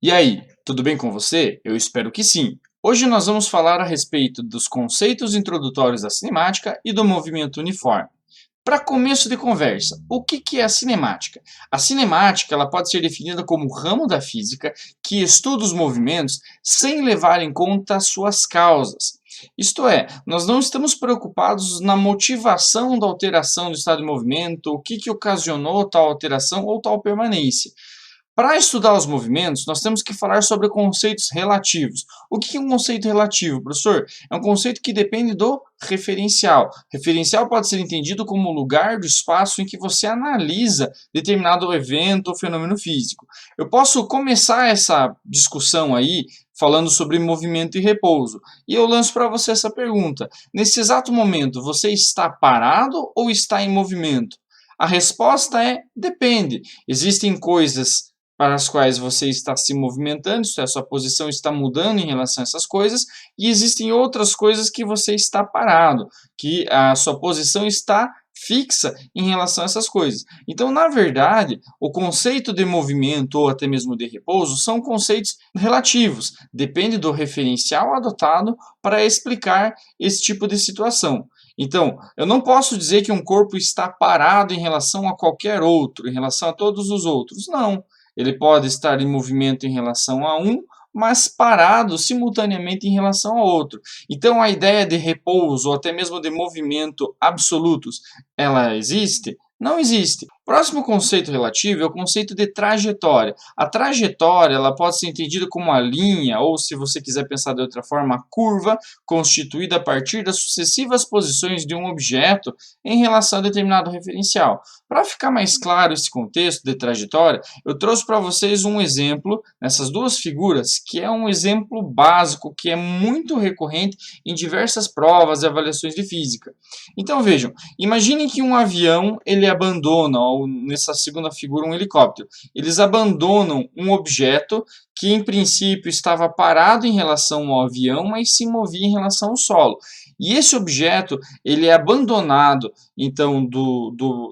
E aí, tudo bem com você? Eu espero que sim. Hoje nós vamos falar a respeito dos conceitos introdutórios da cinemática e do movimento uniforme. Para começo de conversa, o que é a cinemática? A cinemática ela pode ser definida como um ramo da física que estuda os movimentos sem levar em conta as suas causas. Isto é, nós não estamos preocupados na motivação da alteração do estado de movimento, o que ocasionou tal alteração ou tal permanência. Para estudar os movimentos, nós temos que falar sobre conceitos relativos. O que é um conceito relativo, professor? É um conceito que depende do referencial. Referencial pode ser entendido como o lugar do espaço em que você analisa determinado evento ou fenômeno físico. Eu posso começar essa discussão aí falando sobre movimento e repouso. E eu lanço para você essa pergunta. Nesse exato momento, você está parado ou está em movimento? A resposta é depende. Existem coisas para as quais você está se movimentando, isto é, a sua posição está mudando em relação a essas coisas, e existem outras coisas que você está parado, que a sua posição está fixa em relação a essas coisas. Então, na verdade, o conceito de movimento ou até mesmo de repouso são conceitos relativos, depende do referencial adotado para explicar esse tipo de situação. Então, eu não posso dizer que um corpo está parado em relação a qualquer outro, em relação a todos os outros. Não. Ele pode estar em movimento em relação a um, mas parado simultaneamente em relação ao outro. Então, a ideia de repouso ou até mesmo de movimento absolutos, ela existe? Não existe. O próximo conceito relativo é o conceito de trajetória. A trajetória ela pode ser entendida como a linha, ou se você quiser pensar de outra forma, a curva constituída a partir das sucessivas posições de um objeto em relação a determinado referencial. Para ficar mais claro esse contexto de trajetória, eu trouxe para vocês um exemplo nessas duas figuras, que é um exemplo básico, que é muito recorrente em diversas provas e avaliações de física. Então vejam, imaginem que um avião ele abandona, ou nessa segunda figura um helicóptero, eles abandonam um objeto que em princípio estava parado em relação ao avião, mas se movia em relação ao solo. E esse objeto ele é abandonado então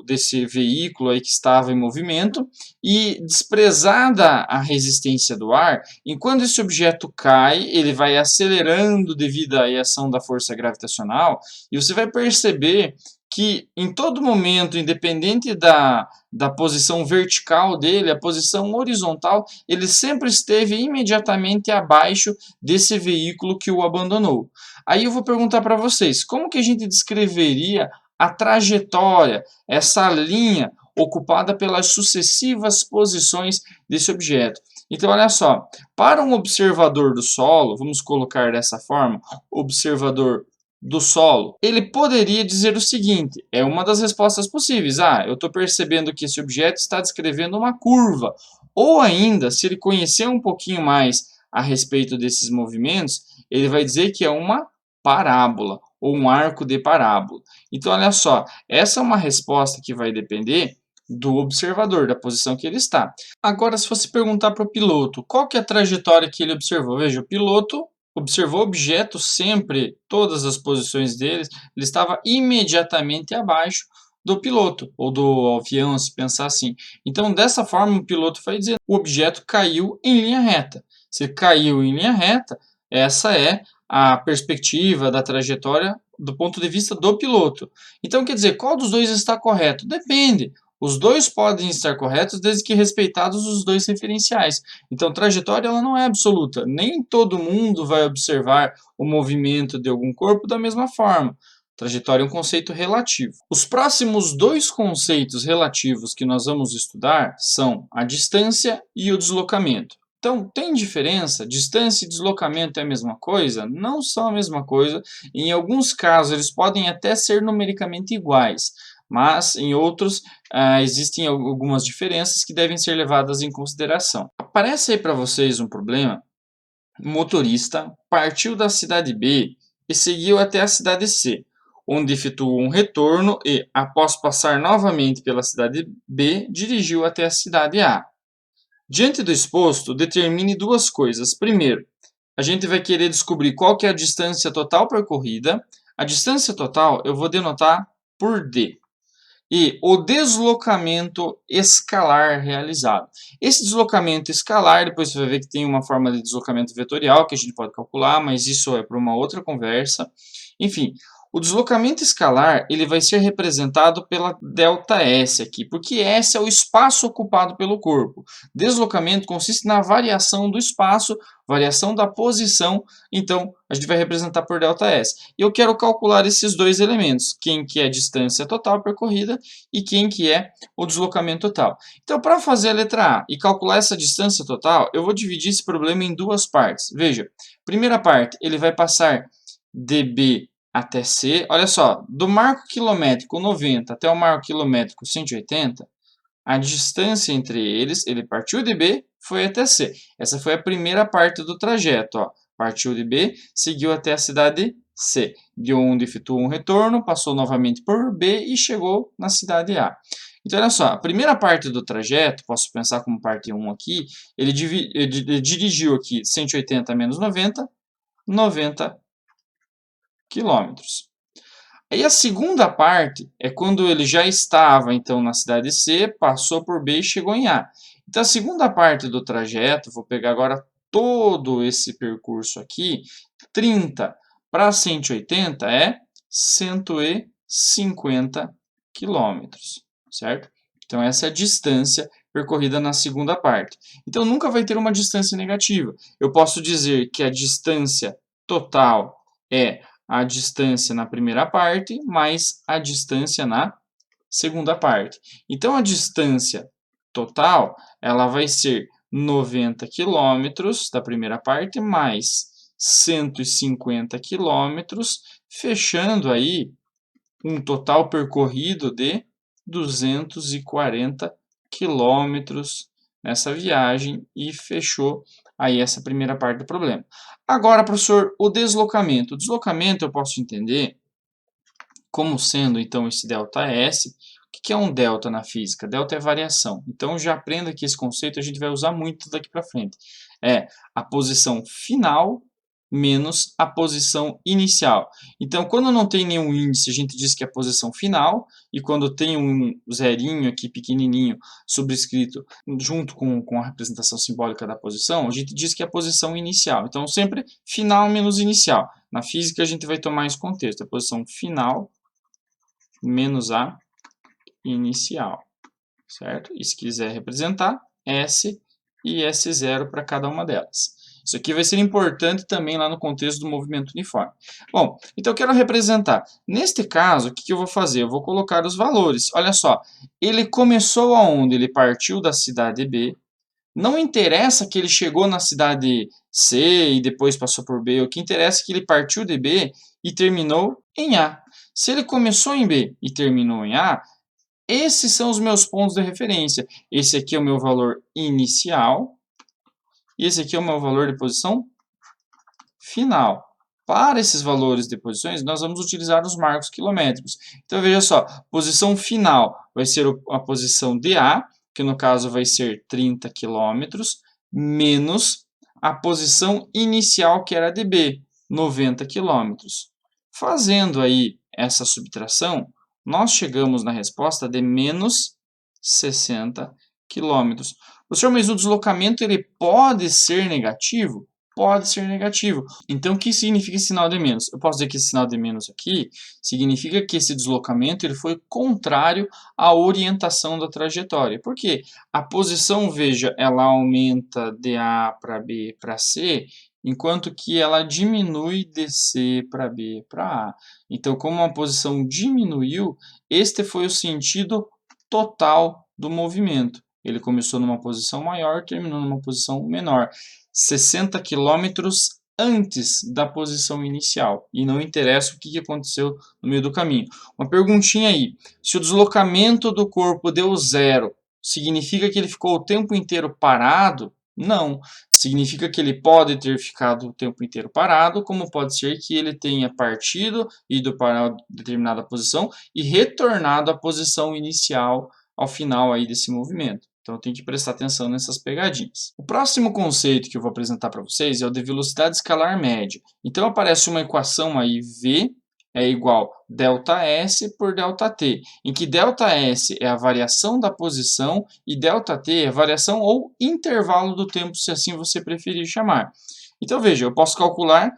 desse veículo aí que estava em movimento e desprezada a resistência do ar, enquanto esse objeto cai, ele vai acelerando devido à ação da força gravitacional e você vai perceber que em todo momento, independente da posição vertical dele, a posição horizontal, ele sempre esteve imediatamente abaixo desse veículo que o abandonou. Aí eu vou perguntar para vocês, como que a gente descreveria a trajetória, essa linha ocupada pelas sucessivas posições desse objeto? Então, olha só, para um observador do solo, vamos colocar dessa forma, observador do solo, ele poderia dizer o seguinte, é uma das respostas possíveis, eu estou percebendo que esse objeto está descrevendo uma curva, ou ainda, se ele conhecer um pouquinho mais a respeito desses movimentos, ele vai dizer que é uma parábola, ou um arco de parábola. Então, olha só, essa é uma resposta que vai depender do observador, da posição que ele está. Agora, se você perguntar para o piloto, qual que é a trajetória que ele observou? Veja, o piloto observou o objeto sempre, todas as posições deles, ele estava imediatamente abaixo do piloto, ou do avião, se pensar assim. Então, dessa forma, o piloto vai dizer, o objeto caiu em linha reta. Se caiu em linha reta, essa é a perspectiva da trajetória do ponto de vista do piloto. Então, quer dizer, qual dos dois está correto? Depende. Os dois podem estar corretos desde que respeitados os dois referenciais. Então, trajetória ela não é absoluta. Nem todo mundo vai observar o movimento de algum corpo da mesma forma. Trajetória é um conceito relativo. Os próximos dois conceitos relativos que nós vamos estudar são a distância e o deslocamento. Então, tem diferença? Distância e deslocamento é a mesma coisa? Não são a mesma coisa. Em alguns casos, eles podem até ser numericamente iguais, mas em outros existem algumas diferenças que devem ser levadas em consideração. Aparece aí para vocês um problema. O motorista partiu da cidade B e seguiu até a cidade C, onde efetuou um retorno e, após passar novamente pela cidade B, dirigiu até a cidade A. Diante do exposto, determine duas coisas. Primeiro, a gente vai querer descobrir qual que é a distância total percorrida. A distância total eu vou denotar por D. e o deslocamento escalar realizado. Esse deslocamento escalar, depois você vai ver que tem uma forma de deslocamento vetorial que a gente pode calcular, mas isso é para uma outra conversa. Enfim, o deslocamento escalar ele vai ser representado pela ΔS aqui, porque S é o espaço ocupado pelo corpo. Deslocamento consiste na variação do espaço, variação da posição, então a gente vai representar por ΔS. E eu quero calcular esses dois elementos, quem que é a distância total percorrida e quem que é o deslocamento total. Então, para fazer a letra A e calcular essa distância total, eu vou dividir esse problema em duas partes. Veja, primeira parte, ele vai passar dB até C. Olha só, do marco quilométrico 90 até o marco quilométrico 180, a distância entre eles, ele partiu de B, foi até C. Essa foi a primeira parte do trajeto. Ó. Partiu de B, seguiu até a cidade C, de onde efetuou um retorno, passou novamente por B e chegou na cidade A. Então, olha só, a primeira parte do trajeto, posso pensar como parte 1 aqui, ele dirigiu aqui 180 menos 90, 90 quilômetros. Aí a segunda parte é quando ele já estava então na cidade C, passou por B e chegou em A. Então a segunda parte do trajeto, vou pegar agora todo esse percurso aqui, 30 para 180 é 150 quilômetros, certo? Então essa é a distância percorrida na segunda parte. Então nunca vai ter uma distância negativa. Eu posso dizer que a distância total é a distância na primeira parte mais a distância na segunda parte. Então, a distância total ela vai ser 90 quilômetros da primeira parte mais 150 quilômetros, fechando aí um total percorrido de 240 quilômetros nessa viagem e fechou aí essa primeira parte do problema. Agora, professor, o deslocamento. O deslocamento eu posso entender como sendo, então, esse ΔS. O que é um delta na física? Delta é variação. Então, já aprenda que esse conceito a gente vai usar muito daqui para frente. É a posição final menos a posição inicial. Então, quando não tem nenhum índice, a gente diz que é a posição final, e quando tem um zerinho aqui pequenininho subscrito junto com a representação simbólica da posição, a gente diz que é a posição inicial. Então, sempre final menos inicial. Na física, a gente vai tomar esse contexto, a posição final menos a inicial, certo? E se quiser representar, S e S0 para cada uma delas. Isso aqui vai ser importante também lá no contexto do movimento uniforme. Bom, então eu quero representar. Neste caso, o que eu vou fazer? Eu vou colocar os valores. Olha só, ele começou aonde? Ele partiu da cidade B. Não interessa que ele chegou na cidade C e depois passou por B. O que interessa é que ele partiu de B e terminou em A. Se ele começou em B e terminou em A, esses são os meus pontos de referência. Esse aqui é o meu valor inicial. E esse aqui é o meu valor de posição final. Para esses valores de posições, nós vamos utilizar os marcos quilométricos. Então, veja só, posição final vai ser a posição de A, que no caso vai ser 30 quilômetros, menos a posição inicial, que era de B, 90 quilômetros. Fazendo aí essa subtração, nós chegamos na resposta de menos 60 quilômetros. Professor, mas o deslocamento ele pode ser negativo? Pode ser negativo. Então, o que significa esse sinal de menos? Eu posso dizer que esse sinal de menos aqui significa que esse deslocamento ele foi contrário à orientação da trajetória. Por quê? A posição, veja, ela aumenta de A para B para C, enquanto que ela diminui de C para B para A. Então, como a posição diminuiu, este foi o sentido total do movimento. Ele começou numa posição maior, terminou numa posição menor. 60 quilômetros antes da posição inicial. E não interessa o que aconteceu no meio do caminho. Uma perguntinha aí. Se o deslocamento do corpo deu zero, significa que ele ficou o tempo inteiro parado? Não. Significa que ele pode ter ficado o tempo inteiro parado, como pode ser que ele tenha partido, ido para determinada posição e retornado à posição inicial ao final aí desse movimento. Então, tem que prestar atenção nessas pegadinhas. O próximo conceito que eu vou apresentar para vocês é o de velocidade escalar média. Então, aparece uma equação aí, V é igual ΔS por ΔT, em que ΔS é a variação da posição e ΔT é a variação ou intervalo do tempo, se assim você preferir chamar. Então veja, eu posso calcular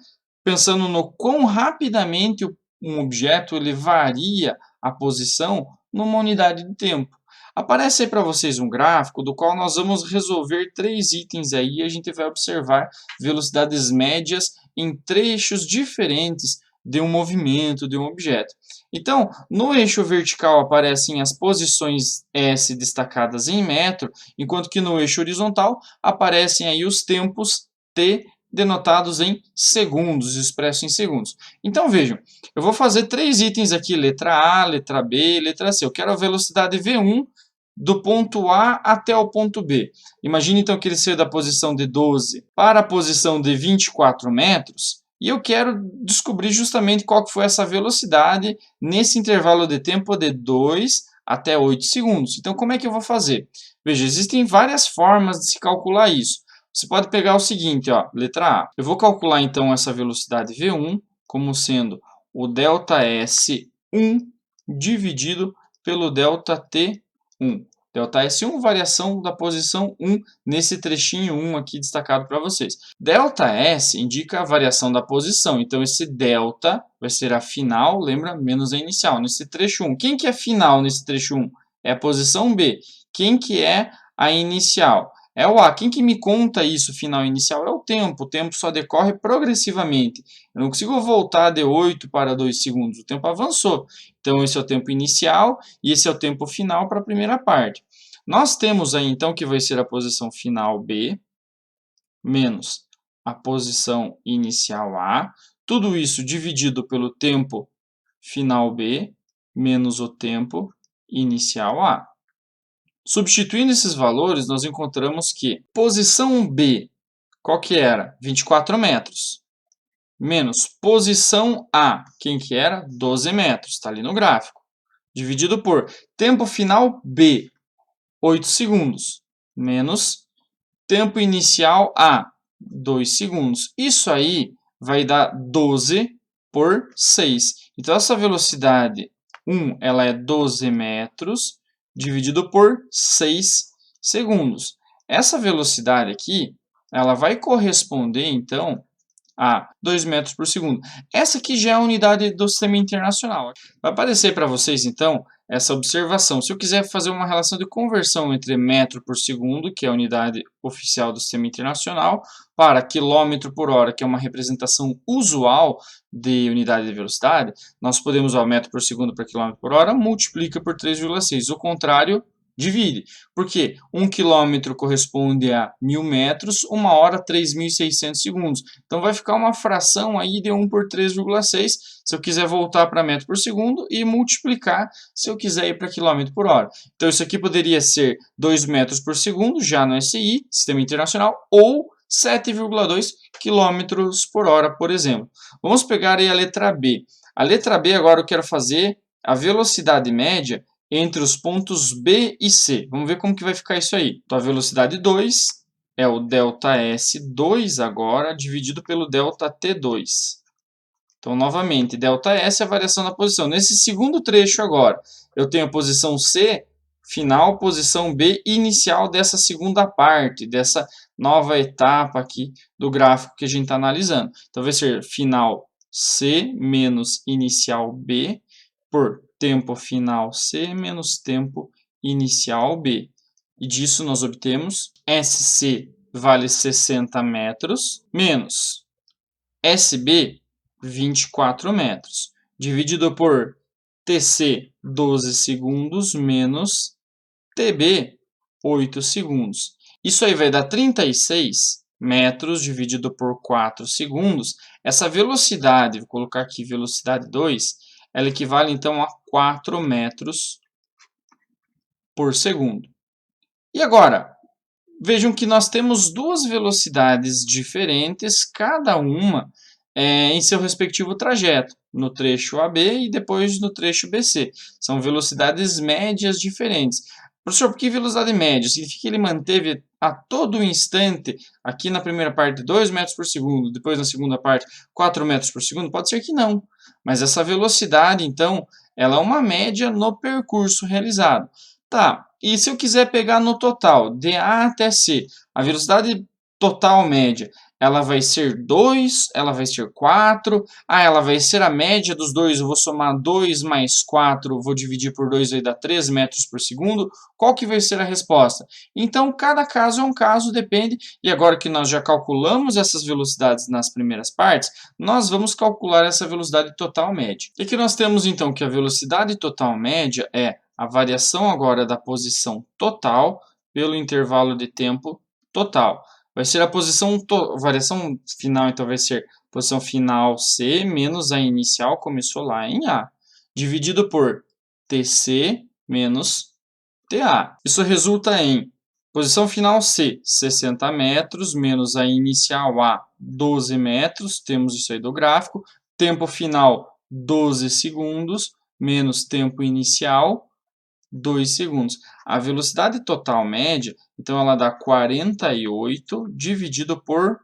pensando no quão rapidamente um objeto ele varia a posição numa unidade de tempo. Aparece aí para vocês um gráfico do qual nós vamos resolver 3 itens aí e a gente vai observar velocidades médias em trechos diferentes de um movimento de um objeto. Então, no eixo vertical aparecem as posições S destacadas em metro, enquanto que no eixo horizontal aparecem aí os tempos T denotados em segundos, expressos em segundos. Então vejam, eu vou fazer 3 itens aqui, letra A, letra B, letra C. Eu quero a velocidade V1 do ponto A até o ponto B. Imagine então que ele saiu da posição de 12 para a posição de 24 metros, e eu quero descobrir justamente qual foi essa velocidade nesse intervalo de tempo de 2 até 8 segundos. Então como é que eu vou fazer? Veja, existem várias formas de se calcular isso. Você pode pegar o seguinte, ó, letra A. Eu vou calcular então essa velocidade V1 como sendo o ΔS1 dividido pelo ΔT1. ΔS1, variação da posição 1 nesse trechinho 1 aqui destacado para vocês. ΔS indica a variação da posição, então esse delta vai ser a final, lembra? Menos a inicial, nesse trecho 1. Quem que é final nesse trecho 1? É a posição B. Quem que é a inicial? É o A. Quem que me conta isso, final e inicial? É o tempo. O tempo só decorre progressivamente. Eu não consigo voltar de 8 para 2 segundos. O tempo avançou. Então, esse é o tempo inicial e esse é o tempo final para a primeira parte. Nós temos aí, então, que vai ser a posição final B menos a posição inicial A. Tudo isso dividido pelo tempo final B menos o tempo inicial A. Substituindo esses valores, nós encontramos que posição B, qual que era? 24 metros. Menos posição A, quem que era? 12 metros, está ali no gráfico. Dividido por tempo final B, 8 segundos. Menos tempo inicial A, 2 segundos. Isso aí vai dar 12 por 6. Então, essa velocidade 1 ela é 12 metros dividido por 6 segundos. Essa velocidade aqui, ela vai corresponder, então, a 2 metros por segundo. Essa aqui já é a unidade do sistema internacional. Vai aparecer para vocês, então, essa observação. Se eu quiser fazer uma relação de conversão entre metro por segundo, que é a unidade oficial do sistema internacional, para quilômetro por hora, que é uma representação usual de unidade de velocidade, nós podemos usar o metro por segundo para quilômetro por hora, multiplica por 3,6. O contrário, divide. Porque 1 quilômetro corresponde a 1.000 metros, 1 hora 3.600 segundos. Então vai ficar uma fração aí de 1 por 3,6 se eu quiser voltar para metro por segundo e multiplicar se eu quiser ir para quilômetro por hora. Então isso aqui poderia ser 2 metros por segundo, já no SI, Sistema Internacional, ou 7,2 quilômetros por hora, por exemplo. Vamos pegar aí a letra B. A letra B agora eu quero fazer a velocidade média entre os pontos B e C. Vamos ver como que vai ficar isso aí. Então, a velocidade 2 é o ΔS2 agora, dividido pelo ΔT2. Então, novamente, ΔS é a variação da posição. Nesse segundo trecho agora, eu tenho a posição C, final, posição B, inicial dessa segunda parte, dessa nova etapa aqui do gráfico que a gente está analisando. Então, vai ser final C menos inicial B por tempo final C menos tempo inicial B. E disso nós obtemos SC vale 60 metros menos SB 24 metros, dividido por TC 12 segundos menos TB 8 segundos. Isso aí vai dar 36 metros dividido por 4 segundos. Essa velocidade, vou colocar aqui velocidade 2, ela equivale então a 4 metros por segundo. E agora, vejam que nós temos duas velocidades diferentes, cada uma em seu respectivo trajeto, no trecho AB e depois no trecho BC. São velocidades médias diferentes. Professor, por que velocidade média? Significa que ele manteve a todo instante, aqui na primeira parte 2 metros por segundo, depois na segunda parte 4 metros por segundo? Pode ser que não, mas essa velocidade, então, ela é uma média no percurso realizado. Tá, e se eu quiser pegar no total, de A até C, a velocidade total média, ela vai ser 2, ela vai ser 4, ela vai ser a média dos dois, eu vou somar 2 mais 4, vou dividir por 2, vai dar 3 metros por segundo. Qual que vai ser a resposta? Então, cada caso é um caso, depende, e agora que nós já calculamos essas velocidades nas primeiras partes, nós vamos calcular essa velocidade total média. E aqui nós temos então que a velocidade total média é a variação agora da posição total pelo intervalo de tempo total. Vai ser a variação final, então vai ser posição final C menos a inicial, começou lá em A, dividido por TC menos TA. Isso resulta em posição final C, 60 metros, menos a inicial A, 12 metros, temos isso aí do gráfico, tempo final 12 segundos, menos tempo inicial 2 segundos. A velocidade total média, então, ela dá 48 dividido por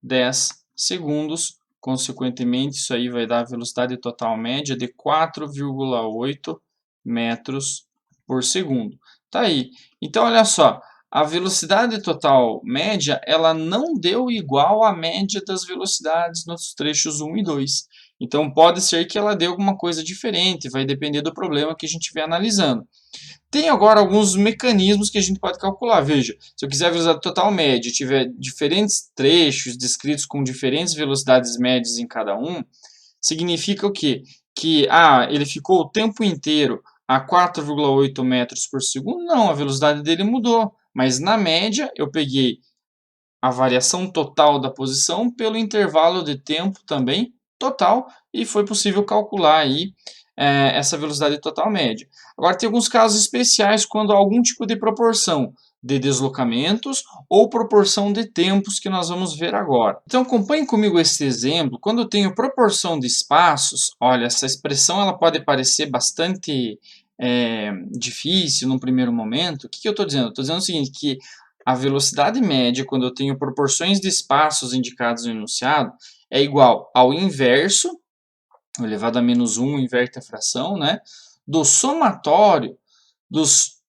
10 segundos. Consequentemente, isso aí vai dar a velocidade total média de 4,8 metros por segundo. Tá aí. Então, olha só, a velocidade total média, ela não deu igual à média das velocidades nos trechos 1 e 2. Então, pode ser que ela dê alguma coisa diferente, vai depender do problema que a gente estiver analisando. Tem agora alguns mecanismos que a gente pode calcular. Veja, se eu quiser a velocidade total média e tiver diferentes trechos descritos com diferentes velocidades médias em cada um, significa o quê? Que ele ficou o tempo inteiro a 4,8 metros por segundo? Não, a velocidade dele mudou. Mas na média eu peguei a variação total da posição pelo intervalo de tempo também total e foi possível calcular aí essa velocidade total média. Agora tem alguns casos especiais quando há algum tipo de proporção de deslocamentos ou proporção de tempos que nós vamos ver agora. Então acompanhe comigo esse exemplo. Quando eu tenho proporção de espaços, olha, essa expressão ela pode parecer bastante difícil num primeiro momento. O que eu estou dizendo? Estou dizendo o seguinte, que a velocidade média, quando eu tenho proporções de espaços indicados no enunciado, é igual ao inverso, elevado a menos 1, inverte a fração, né, do somatório dos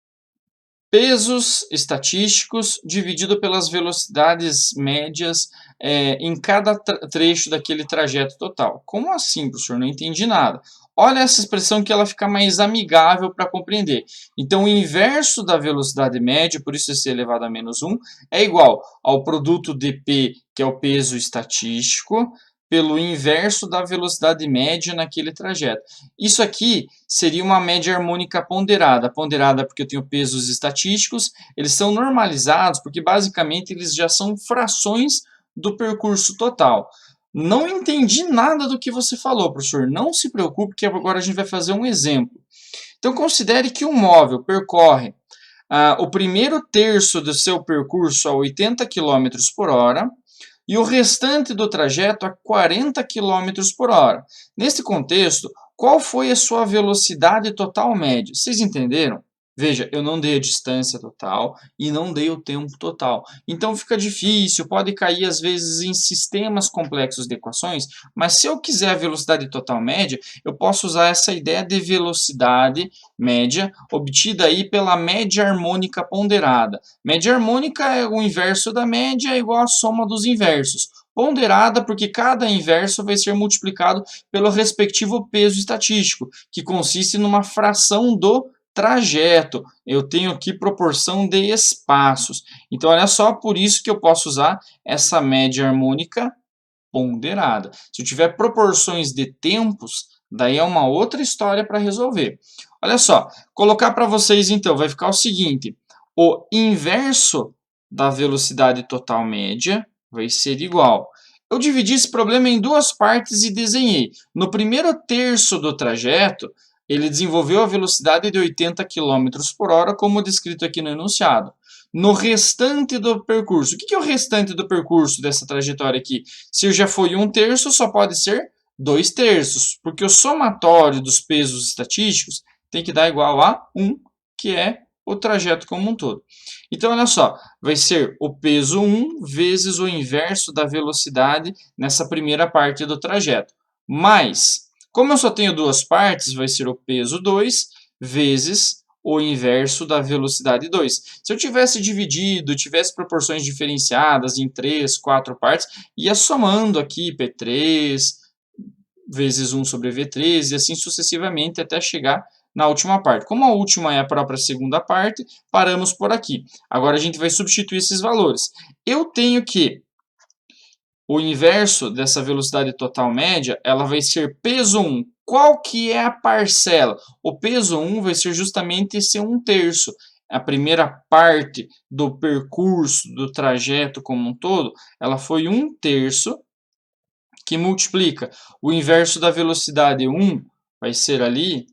pesos estatísticos dividido pelas velocidades médias em cada trecho daquele trajeto total. Como assim, professor? Não entendi nada. Olha essa expressão que ela fica mais amigável para compreender. Então, o inverso da velocidade média, por isso esse elevado a menos 1, é igual ao produto de P, que é o peso estatístico, pelo inverso da velocidade média naquele trajeto. Isso aqui seria uma média harmônica ponderada. Ponderada porque eu tenho pesos estatísticos, eles são normalizados porque basicamente eles já são frações do percurso total. Não entendi nada do que você falou, professor. Não se preocupe que agora a gente vai fazer um exemplo. Então considere que um móvel percorre o primeiro terço do seu percurso a 80 km por hora, e o restante do trajeto a 40 km por hora. Neste contexto, qual foi a sua velocidade total média? Vocês entenderam? Veja, eu não dei a distância total e não dei o tempo total. Então fica difícil, pode cair às vezes em sistemas complexos de equações, mas se eu quiser a velocidade total média, eu posso usar essa ideia de velocidade média obtida aí pela média harmônica ponderada. Média harmônica é o inverso da média, é igual à soma dos inversos. Ponderada porque cada inverso vai ser multiplicado pelo respectivo peso estatístico, que consiste numa fração do trajeto. Eu tenho aqui proporção de espaços. Então, olha só, por isso que eu posso usar essa média harmônica ponderada. Se eu tiver proporções de tempos, daí é uma outra história para resolver. Olha só, colocar para vocês então, vai ficar o seguinte, o inverso da velocidade total média vai ser igual. Eu dividi esse problema em duas partes e desenhei. No primeiro terço do trajeto, ele desenvolveu a velocidade de 80 km por hora, como descrito aqui no enunciado. No restante do percurso, o que é o restante do percurso dessa trajetória aqui? Se já foi 1/3, só pode ser 2/3, porque o somatório dos pesos estatísticos tem que dar igual a 1, que é o trajeto como um todo. Então, olha só, vai ser o peso 1 vezes o inverso da velocidade nessa primeira parte do trajeto. Mas, como eu só tenho duas partes, vai ser o peso 2 vezes o inverso da velocidade 2. Se eu tivesse dividido, tivesse proporções diferenciadas em 3, 4 partes, ia somando aqui P3 vezes 1 sobre V3 e assim sucessivamente até chegar na última parte. Como a última é a própria segunda parte, paramos por aqui. Agora a gente vai substituir esses valores. Eu tenho que o inverso dessa velocidade total média, ela vai ser peso 1. Qual que é a parcela? O peso 1 vai ser justamente esse 1/3. A primeira parte do percurso, do trajeto como um todo, ela foi 1/3, que multiplica o inverso da velocidade 1, vai ser ali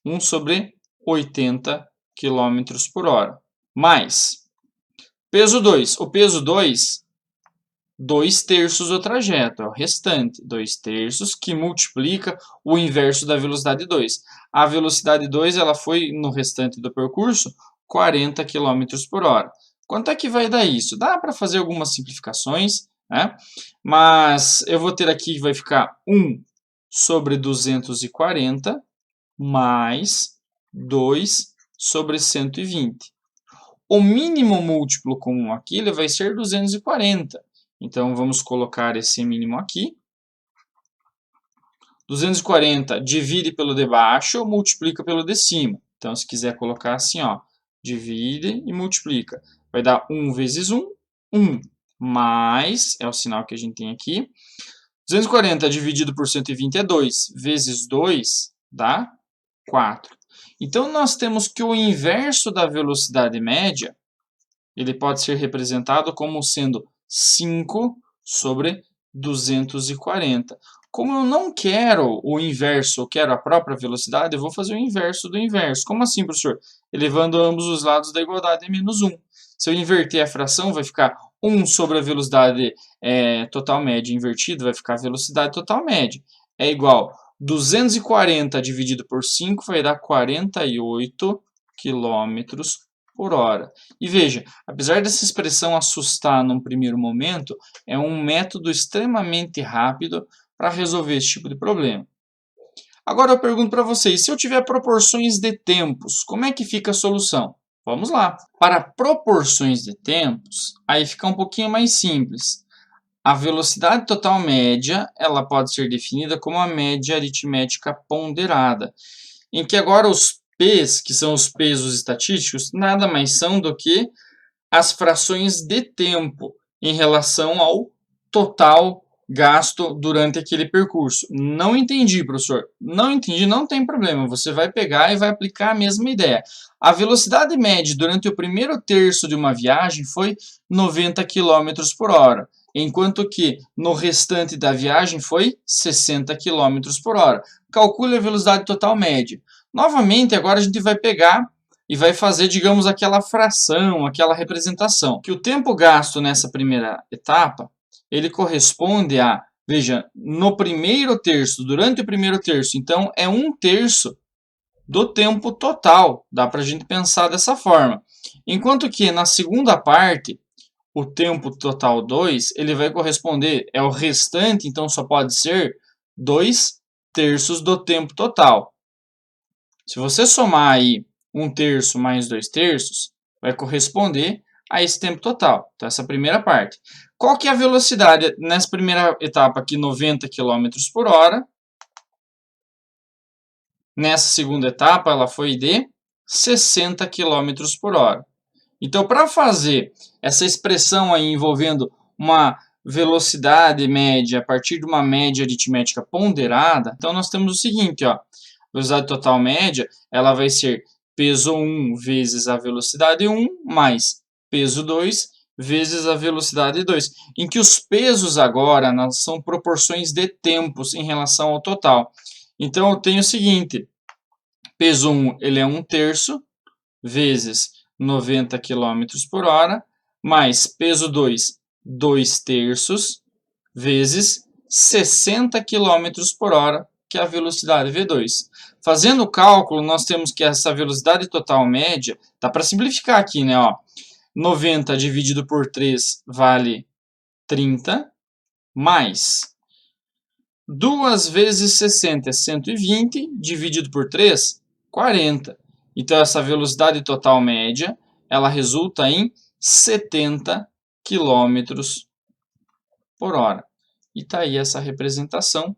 1 sobre 80 km por hora. Mais peso 2. O peso 2, 2/3 do trajeto, é o restante, 2/3, que multiplica o inverso da velocidade 2. A velocidade 2 ela foi, no restante do percurso, 40 km por hora. Quanto é que vai dar isso? Dá para fazer algumas simplificações, né? Mas eu vou ter aqui que vai ficar 1 sobre 240 mais 2 sobre 120. O mínimo múltiplo comum aqui ele vai ser 240. Então, vamos colocar esse mínimo aqui. 240 divide pelo de baixo, multiplica pelo de cima. Então, se quiser colocar assim, ó, divide e multiplica. Vai dar 1 vezes 1, 1. Mais, é o sinal que a gente tem aqui. 240 dividido por 120 é 2. Vezes 2 dá 4. Então, nós temos que o inverso da velocidade média, ele pode ser representado como sendo 5 sobre 240. Como eu não quero o inverso, eu quero a própria velocidade, eu vou fazer o inverso do inverso. Como assim, professor? Elevando ambos os lados da igualdade a menos 1. Se eu inverter a fração, vai ficar 1 sobre a velocidade total média invertida, vai ficar a velocidade total média. É igual 240 dividido por 5 vai dar 48 km por hora. E veja, apesar dessa expressão assustar num primeiro momento, é um método extremamente rápido para resolver esse tipo de problema. Agora eu pergunto para vocês, se eu tiver proporções de tempos, como é que fica a solução? Vamos lá. Para proporções de tempos, aí fica um pouquinho mais simples. A velocidade total média, ela pode ser definida como a média aritmética ponderada, em que agora os P's, que são os pesos estatísticos, nada mais são do que as frações de tempo em relação ao total gasto durante aquele percurso. Não entendi, professor. Não entendi, não tem problema. Você vai pegar e vai aplicar a mesma ideia. A velocidade média durante o primeiro terço de uma viagem foi 90 km por hora, enquanto que no restante da viagem foi 60 km por hora. Calcule a velocidade total média. Novamente, agora a gente vai pegar e vai fazer, digamos, aquela fração, aquela representação. Que o tempo gasto nessa primeira etapa, ele corresponde a, veja, no primeiro terço, durante o primeiro terço, então é 1/3 do tempo total. Dá para a gente pensar dessa forma. Enquanto que na segunda parte, o tempo total 2, ele vai corresponder, é o restante, então só pode ser 2/3 do tempo total. Se você somar aí 1/3 mais 2/3, vai corresponder a esse tempo total. Então, essa primeira parte. Qual que é a velocidade nessa primeira etapa aqui? 90 km por hora. Nessa segunda etapa, ela foi de 60 km por hora. Então, para fazer essa expressão aí envolvendo uma velocidade média a partir de uma média aritmética ponderada, então nós temos o seguinte, ó. Velocidade total média, ela vai ser peso 1 vezes a velocidade 1 mais peso 2 vezes a velocidade 2, em que os pesos agora são proporções de tempos em relação ao total. Então, eu tenho o seguinte, peso 1 ele é 1/3 vezes 90 km por hora, mais peso 2, 2/3 vezes 60 km por hora, que é a velocidade V2. Fazendo o cálculo, nós temos que essa velocidade total média, dá para simplificar aqui, né? Ó, 90 dividido por 3 vale 30, mais 2 vezes 60 é 120, dividido por 3, 40. Então, essa velocidade total média, ela resulta em 70 km por hora. E está aí essa representação,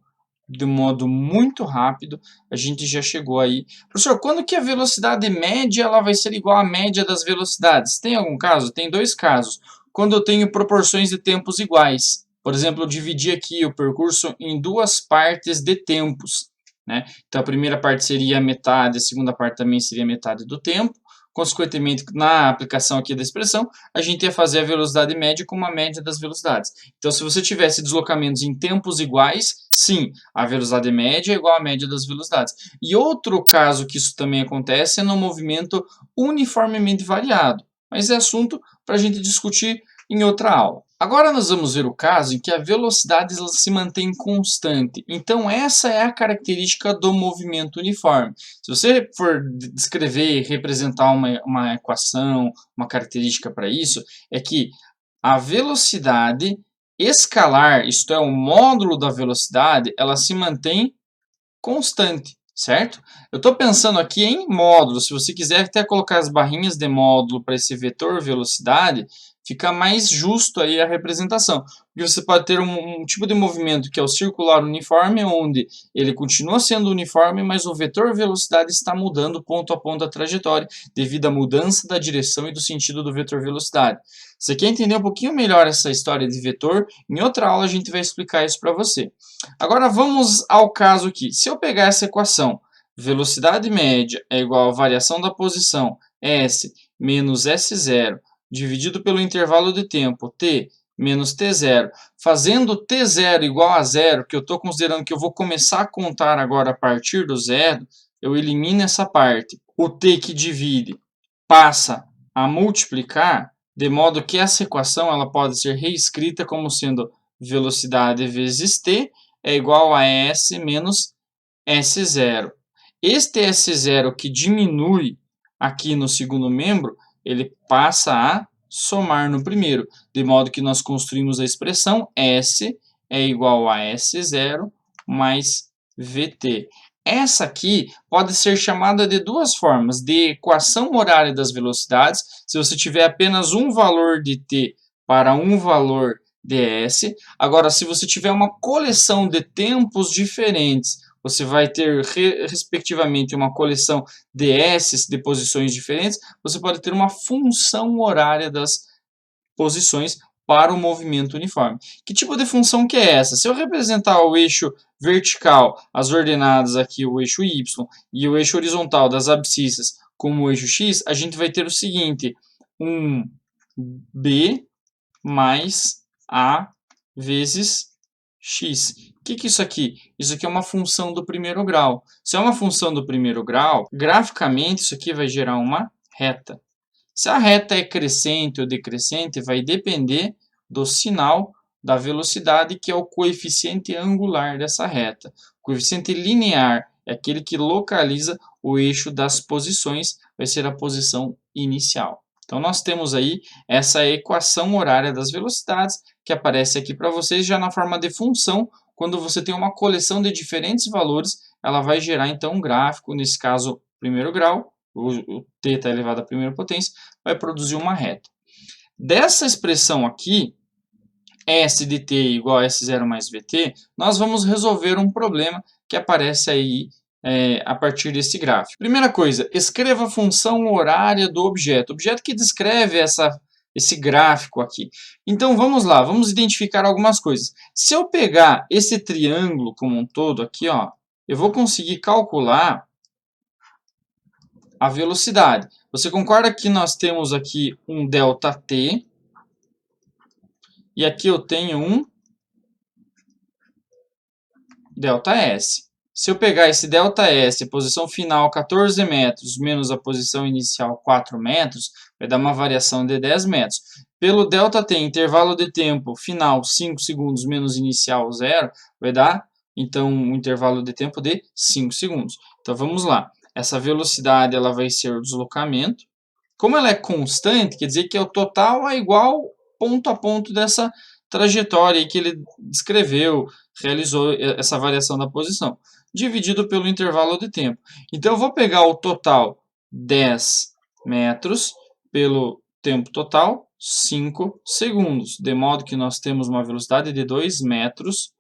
de modo muito rápido, a gente já chegou aí. Professor, quando que a velocidade média ela vai ser igual à média das velocidades? Tem algum caso? Tem dois casos. Quando eu tenho proporções de tempos iguais. Por exemplo, eu dividi aqui o percurso em duas partes de tempos, né? Então, a primeira parte seria a metade, a segunda parte também seria metade do tempo. Consequentemente, na aplicação aqui da expressão, a gente ia fazer a velocidade média como a média das velocidades. Então, se você tivesse deslocamentos em tempos iguais, sim, a velocidade média é igual à média das velocidades. E outro caso que isso também acontece é no movimento uniformemente variado. Mas é assunto para a gente discutir em outra aula. Agora nós vamos ver o caso em que a velocidade ela se mantém constante. Então essa é a característica do movimento uniforme. Se você for descrever e representar uma equação, uma característica para isso, é que a velocidade escalar, isto é, o módulo da velocidade, ela se mantém constante, certo? Eu estou pensando aqui em módulo. Se você quiser até colocar as barrinhas de módulo para esse vetor velocidade, fica mais justo aí a representação. Porque você pode ter um tipo de movimento que é o circular uniforme, onde ele continua sendo uniforme, mas o vetor velocidade está mudando ponto a ponto a trajetória, devido à mudança da direção e do sentido do vetor velocidade. Você quer entender um pouquinho melhor essa história de vetor? Em outra aula a gente vai explicar isso para você. Agora vamos ao caso aqui. Se eu pegar essa equação, velocidade média é igual a variação da posição S menos S0 dividido pelo intervalo de tempo t menos t0, fazendo t0 igual a zero, que eu estou considerando que eu vou começar a contar agora a partir do zero, eu elimino essa parte. O t que divide passa a multiplicar, de modo que essa equação ela pode ser reescrita como sendo velocidade vezes t é igual a S menos S0. Este S0 que diminui aqui no segundo membro, ele passa a somar no primeiro, de modo que nós construímos a expressão S é igual a S0 mais VT. Essa aqui pode ser chamada de duas formas, de equação horária das velocidades, se você tiver apenas um valor de t para um valor de s. Agora, se você tiver uma coleção de tempos diferentes, você vai ter, respectivamente, uma coleção de s de posições diferentes, você pode ter uma função horária das posições para o movimento uniforme. Que tipo de função que é essa? Se eu representar o eixo vertical, as ordenadas aqui, o eixo y, e o eixo horizontal das abscissas como o eixo x, a gente vai ter o seguinte, um b mais a vezes x. O que é isso aqui? Isso aqui é uma função do primeiro grau. Se é uma função do primeiro grau, graficamente isso aqui vai gerar uma reta. Se a reta é crescente ou decrescente, vai depender do sinal da velocidade, que é o coeficiente angular dessa reta. O coeficiente linear é aquele que localiza o eixo das posições, vai ser a posição inicial. Então, nós temos aí essa equação horária das velocidades, que aparece aqui para vocês já na forma de função. Quando você tem uma coleção de diferentes valores, ela vai gerar, então, um gráfico, nesse caso, primeiro grau, o t está elevado à primeira potência, vai produzir uma reta. Dessa expressão aqui, S de t igual a S0 mais VT, nós vamos resolver um problema que aparece aí a partir desse gráfico. Primeira coisa, escreva a função horária do objeto. Objeto que descreve esse gráfico aqui. Então vamos lá, vamos identificar algumas coisas. Se eu pegar esse triângulo como um todo aqui, ó, eu vou conseguir calcular a velocidade. Você concorda que nós temos aqui um ΔT e aqui eu tenho um ΔS. Se eu pegar esse ΔS, posição final 14 metros, menos a posição inicial 4 metros, vai dar uma variação de 10 metros. Pelo ΔT, intervalo de tempo final 5 segundos menos inicial 0, vai dar então um intervalo de tempo de 5 segundos. Então vamos lá, essa velocidade ela vai ser o deslocamento. Como ela é constante, quer dizer que o total é igual ponto a ponto dessa trajetória aí que ele descreveu, realizou essa variação da posição, dividido pelo intervalo de tempo. Então eu vou pegar o total 10 metros pelo tempo total 5 segundos, de modo que nós temos uma velocidade de 2 metros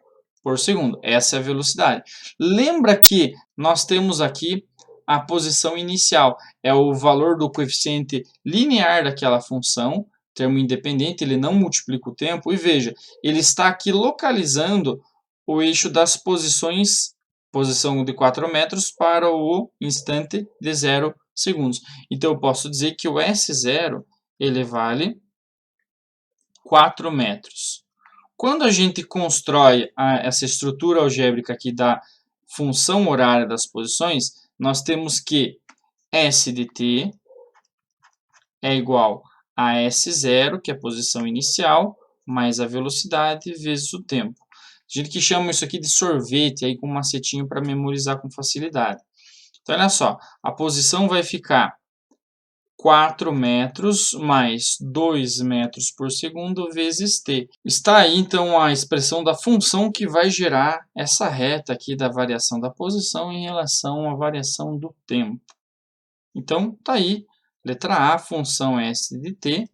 por segundo. Essa é a velocidade. Lembra que nós temos aqui a posição inicial, é o valor do coeficiente linear daquela função, termo independente, ele não multiplica o tempo, e veja, ele está aqui localizando o eixo das posições, posição de 4 metros para o instante de 0 segundos. Então eu posso dizer que o S0 ele vale 4 metros. Quando a gente constrói essa estrutura algébrica aqui da função horária das posições, nós temos que S de t é igual a S0, que é a posição inicial, mais a velocidade vezes o tempo. A gente que chama isso aqui de sorvete, aí com um macetinho para memorizar com facilidade. Então, olha só, a posição vai ficar 4 metros mais 2 metros por segundo vezes t. Está aí, então, a expressão da função que vai gerar essa reta aqui da variação da posição em relação à variação do tempo. Então, está aí, letra A, função s de t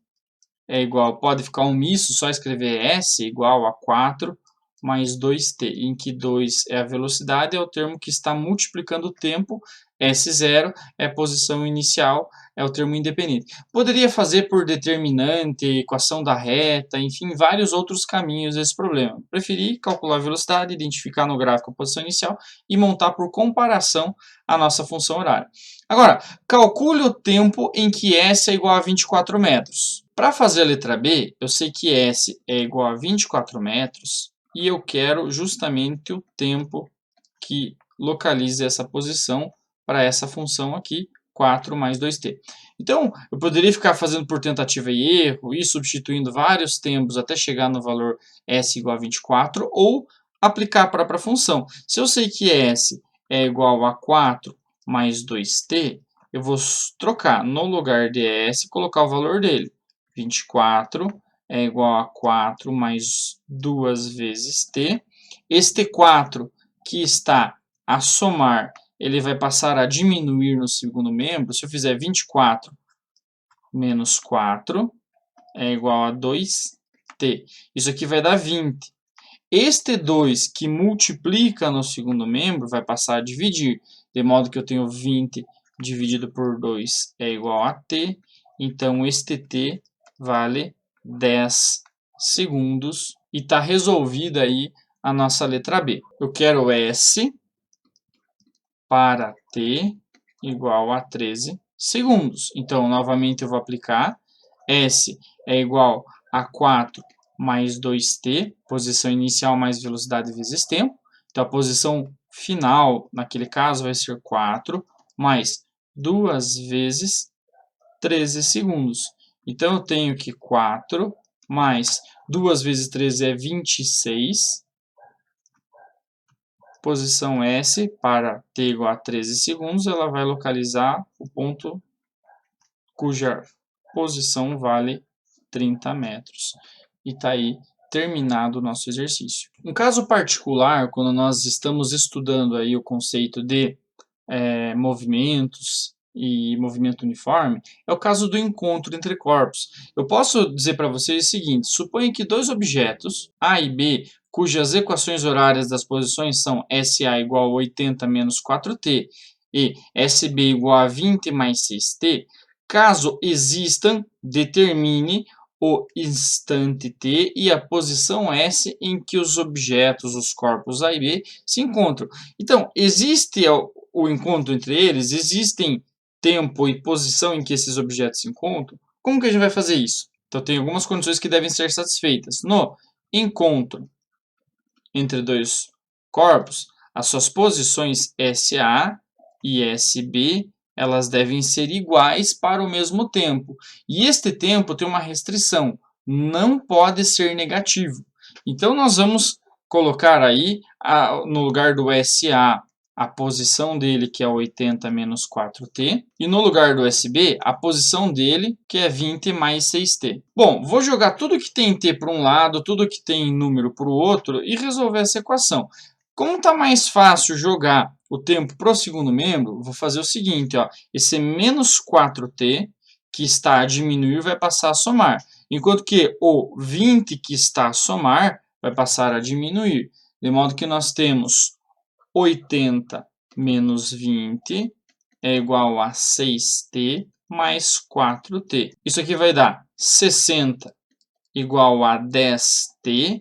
é igual, pode ficar omisso, só escrever s igual a 4 mais 2t, em que 2 é a velocidade, é o termo que está multiplicando o tempo, S0 é a posição inicial, é o termo independente. Poderia fazer por determinante, equação da reta, enfim, vários outros caminhos esse problema. Preferi calcular a velocidade, identificar no gráfico a posição inicial e montar por comparação a nossa função horária. Agora, calcule o tempo em que S é igual a 24 metros. Para fazer a letra B, eu sei que S é igual a 24 metros, e eu quero justamente o tempo que localize essa posição para essa função aqui, 4 mais 2t. Então, eu poderia ficar fazendo por tentativa e erro e substituindo vários tempos até chegar no valor s igual a 24, ou aplicar a própria função. Se eu sei que s é igual a 4 mais 2t, eu vou trocar no lugar de s e colocar o valor dele. 24 é igual a 4 mais 2 vezes t. Este 4 que está a somar, ele vai passar a diminuir no segundo membro. Se eu fizer 24 menos 4 é igual a 2t. Isso aqui vai dar 20. Este 2 que multiplica no segundo membro vai passar a dividir, de modo que eu tenho 20 dividido por 2 é igual a t. Então, este t vale 10 segundos e está resolvida aí a nossa letra B. Eu quero S para t igual a 13 segundos. Então, novamente eu vou aplicar. S é igual a 4 mais 2t, posição inicial mais velocidade vezes tempo. Então, a posição final, naquele caso, vai ser 4 mais 2 vezes 13 segundos. Então, eu tenho que 4 mais 2 vezes 13 é 26. Posição S para t igual a 13 segundos, ela vai localizar o ponto cuja posição vale 30 metros. E está aí terminado o nosso exercício. Um caso particular, quando nós estamos estudando aí o conceito de movimentos e movimento uniforme, é o caso do encontro entre corpos. Eu posso dizer para vocês o seguinte: suponha que dois objetos, A e B, cujas equações horárias das posições são SA igual a 80 menos 4t e SB igual a 20 mais 6t, caso existam, determine o instante t e a posição S em que os objetos, os corpos A e B, se encontram. Então, existe o encontro entre eles? Existem tempo e posição em que esses objetos se encontram? Como que a gente vai fazer isso? Então, tem algumas condições que devem ser satisfeitas. No encontro entre dois corpos, as suas posições SA e SB, elas devem ser iguais para o mesmo tempo. E este tempo tem uma restrição, não pode ser negativo. Então, nós vamos colocar aí no lugar do SA a posição dele, que é 80 menos 4t, e no lugar do SB, a posição dele, que é 20 mais 6t. Bom, vou jogar tudo que tem t para um lado, tudo que tem número para o outro e resolver essa equação. Como está mais fácil jogar o tempo para o segundo membro, vou fazer o seguinte, ó, esse menos 4t, que está a diminuir, vai passar a somar, enquanto que o 20 que está a somar vai passar a diminuir, de modo que nós temos 80 menos 20 é igual a 6t mais 4t. Isso aqui vai dar 60 igual a 10t.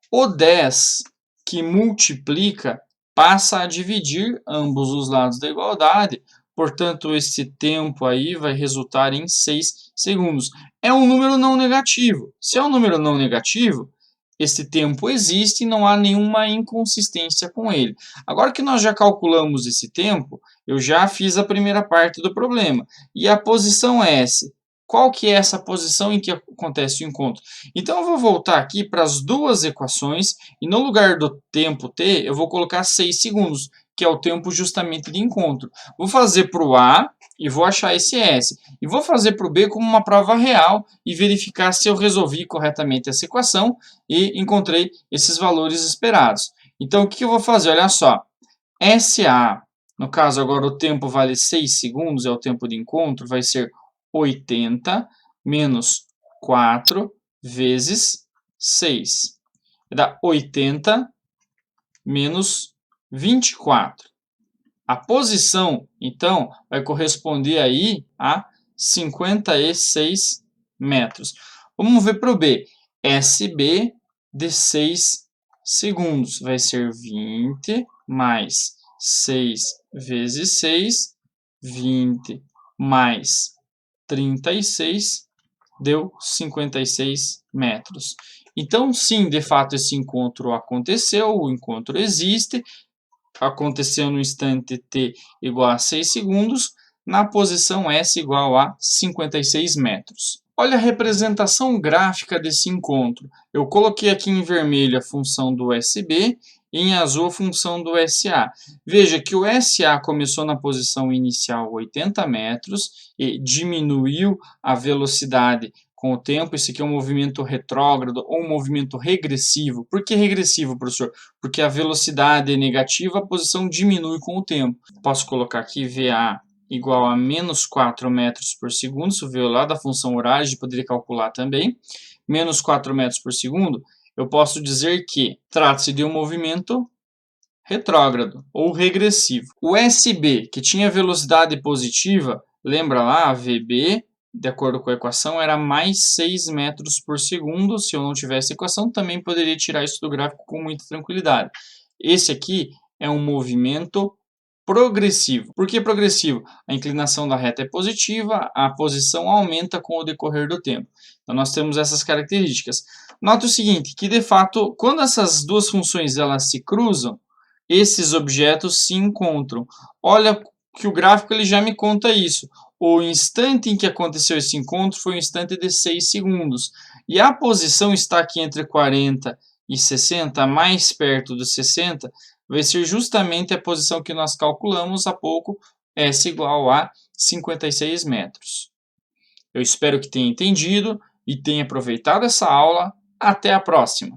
O 10 que multiplica passa a dividir ambos os lados da igualdade. Portanto, esse tempo aí vai resultar em 6 segundos. É um número não negativo. Se é um número não negativo, esse tempo existe e não há nenhuma inconsistência com ele. Agora que nós já calculamos esse tempo, eu já fiz a primeira parte do problema. E a posição S, qual que é essa posição em que acontece o encontro? Então, eu vou voltar aqui para as duas equações e no lugar do tempo t, eu vou colocar 6 segundos, que é o tempo justamente de encontro. Vou fazer para o A e vou achar esse S. E vou fazer para o B como uma prova real e verificar se eu resolvi corretamente essa equação e encontrei esses valores esperados. Então, o que eu vou fazer? Olha só, SA, no caso agora o tempo vale 6 segundos, é o tempo de encontro, vai ser 80 menos 4 vezes 6. Vai dar 80 menos 24. A posição, então, vai corresponder aí a 56 metros. Vamos ver para o B. SB de 6 segundos. Vai ser 20 mais 6 vezes 6, 20 mais 36, deu 56 metros. Então, sim, de fato, esse encontro aconteceu, o encontro existe, aconteceu no instante t igual a 6 segundos, na posição S igual a 56 metros. Olha a representação gráfica desse encontro. Eu coloquei aqui em vermelho a função do SB e em azul a função do SA. Veja que o SA começou na posição inicial 80 metros e diminuiu a velocidade com o tempo. Esse aqui é um movimento retrógrado ou um movimento regressivo. Por que regressivo, professor? Porque a velocidade é negativa, a posição diminui com o tempo. Posso colocar aqui VA igual a menos 4 metros por segundo, isso veio lá da função horária, a gente poderia calcular também. Menos 4 metros por segundo, eu posso dizer que trata-se de um movimento retrógrado ou regressivo. O SB, que tinha velocidade positiva, lembra lá, a VB, de acordo com a equação, era mais 6 metros por segundo. Se eu não tivesse equação, também poderia tirar isso do gráfico com muita tranquilidade. Esse aqui é um movimento progressivo. Por que progressivo? A inclinação da reta é positiva, a posição aumenta com o decorrer do tempo. Então, nós temos essas características. Note o seguinte, que de fato, quando essas duas funções elas se cruzam, esses objetos se encontram. Olha que o gráfico ele já me conta isso. O instante em que aconteceu esse encontro foi um instante de 6 segundos. E a posição está aqui entre 40 e 60, mais perto dos 60, vai ser justamente a posição que nós calculamos há pouco, S igual a 56 metros. Eu espero que tenha entendido e tenha aproveitado essa aula. Até a próxima!